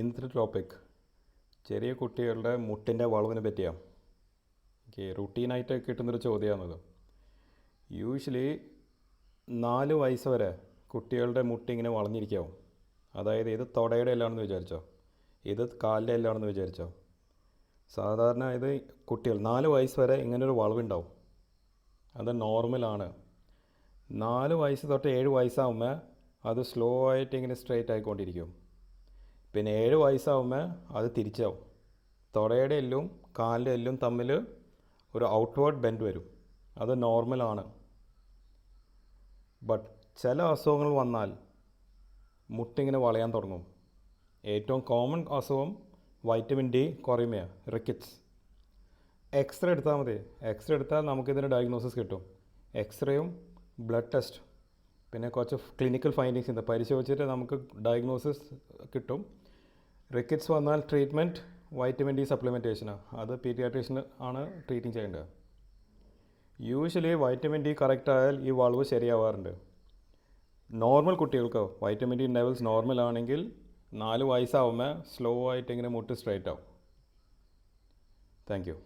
ഇന്നത്തെ ടോപ്പിക് ചെറിയ കുട്ടികളുടെ മുട്ടിൻ്റെ വളവിനെ പറ്റിയാണ്. റുട്ടീനായിട്ട് കിട്ടുന്നൊരു ചോദ്യമാണത്. യൂഷ്വലി 4 വയസ്സ് വരെ കുട്ടികളുടെ മുട്ടിങ്ങനെ വളഞ്ഞിരിക്കാവും. അതായത് ഇത് തുടയുടെ എല്ലാണെന്ന് വിചാരിച്ചോ, ഇത് കാലിൻ്റെ എല്ലാണെന്ന് വിചാരിച്ചോ. സാധാരണ ഇത് കുട്ടികൾ 4 വയസ്സ് വരെ ഇങ്ങനൊരു വളവുണ്ടാവും. അത് നോർമലാണ്. 4 വയസ്സ് തൊട്ട് 7 വയസ്സാകുമ്പോൾ അത് സ്ലോ ആയിട്ട് ഇങ്ങനെ സ്ട്രെയിറ്റ് ആയിക്കൊണ്ടിരിക്കും. പിന്നെ 7 വയസ്സാകുമ്പോൾ അത് തിരിച്ചാവും. തുടയുടെ എല്ലും കാലിൻ്റെ എല്ലും തമ്മിൽ ഒരു ഔട്ട്വേർഡ് ബെൻഡ് വരും. അത് നോർമലാണ്. ബട്ട് ചില അസുഖങ്ങൾ വന്നാൽ മുട്ടിങ്ങനെ വളയാൻ തുടങ്ങും. ഏറ്റവും കോമൺ അസുഖം വൈറ്റമിൻ ഡി കുറയുമേ, റിക്കറ്റ്സ്. എക്സ്റേ എടുത്താൽ മതി. എക്സ്റേ എടുത്താൽ നമുക്കിതിന് ഡയഗ്നോസിസ് കിട്ടും. എക്സ്റേയും ബ്ലഡ് ടെസ്റ്റ് പിന്നെ കുറച്ച് ക്ലിനിക്കൽ ഫൈൻഡിങ്സ് ഉണ്ട്, പരിശോധിച്ചിട്ട് നമുക്ക് ഡയഗ്നോസിസ് കിട്ടും. റിക്കറ്റ്സ് വന്നാൽ ട്രീറ്റ്മെൻറ്റ് വൈറ്റമിൻ ഡി സപ്ലിമെൻറ്റേഷനാണ്. അത് പീഡിയാട്രീഷ്യൻ ആണ് ട്രീറ്റിങ് ചെയ്യേണ്ടത്. യൂഷ്വലി വൈറ്റമിൻ ഡി കറക്റ്റ് ആയാൽ ഈ വളവ് ശരിയാവാറുണ്ട്. നോർമൽ കുട്ടികൾക്ക് വൈറ്റമിൻ ഡി ലെവൽസ് നോർമൽ ആണെങ്കിൽ 4 വയസ്സാവുമ്പോൾ സ്ലോ ആയിട്ട് ഇങ്ങനെ മുട്ട് സ്ട്രൈറ്റ് ആവും. Thank you.